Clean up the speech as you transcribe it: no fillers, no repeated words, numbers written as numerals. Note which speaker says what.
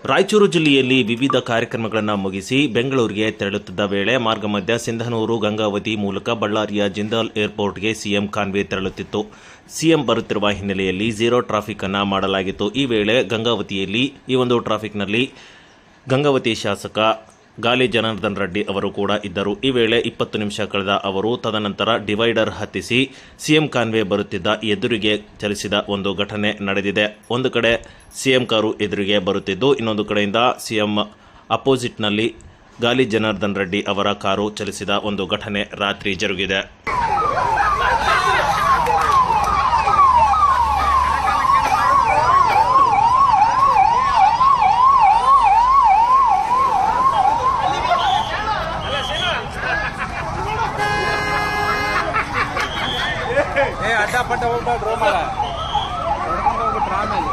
Speaker 1: ರಾಯಚೂರು ಜಿಲ್ಲೆಯಲ್ಲಿ ವಿವಿಧ ಕಾರ್ಯಕ್ರಮಗಳನ್ನು ಮುಗಿಸಿ ಬೆಂಗಳೂರಿಗೆ ತೆರಳುತ್ತಿದ್ದ ವೇಳೆ ಮಾರ್ಗ ಮಧ್ಯ ಸಿಂಧನೂರು ಗಂಗಾವತಿ ಮೂಲಕ ಬಳ್ಳಾರಿಯ ಜಿಂದಾಲ್ ಏರ್ಪೋರ್ಟ್ಗೆ ಸಿಎಂ ಕಾನ್ವೆ ತೆರಳುತ್ತಿತ್ತು. ಸಿಎಂ ಬರುತ್ತಿರುವ ಹಿನ್ನೆಲೆಯಲ್ಲಿ ಝೀರೋ ಟ್ರಾಫಿಕ್ ಅನ್ನು ಮಾಡಲಾಗಿತ್ತು. ಈ ವೇಳೆ ಗಂಗಾವತಿಯಲ್ಲಿ ಈ ಒಂದು ಟ್ರಾಫಿಕ್ನಲ್ಲಿ ಗಂಗಾವತಿ ಶಾಸಕ ಗಾಲಿ ಜನಾರ್ದನ್ ರೆಡ್ಡಿ ಅವರು ಕೂಡ ಇದ್ದರು. ಈ ವೇಳೆ 20 ನಿಮಿಷ ಕಳೆದ ಅವರು ತದನಂತರ ಡಿವೈಡರ್ ಹತ್ತಿಸಿ ಸಿಎಂ ಕಾನ್ವೆ ಬರುತ್ತಿದ್ದ ಎದುರಿಗೆ ಚಲಿಸಿದ ಒಂದು ಘಟನೆ ನಡೆದಿದೆ. ಒಂದು ಕಡೆ ಸಿಎಂ ಕಾರು ಎದುರಿಗೆ ಬರುತ್ತಿದ್ದು, ಇನ್ನೊಂದು ಕಡೆಯಿಂದ ಸಿಎಂ ಅಪೋಸಿಟ್ನಲ್ಲಿ ಗಾಲಿ ಜನಾರ್ದನ್ ರೆಡ್ಡಿ ಅವರ ಕಾರು ಚಲಿಸಿದ ಒಂದು ಘಟನೆ ರಾತ್ರಿ ಜರುಗಿದೆ.
Speaker 2: ಅಡ್ಡ ಪಟ್ಟ ಹೋಗ್ಬಿಟ್ರು ಆಮೇಲೆ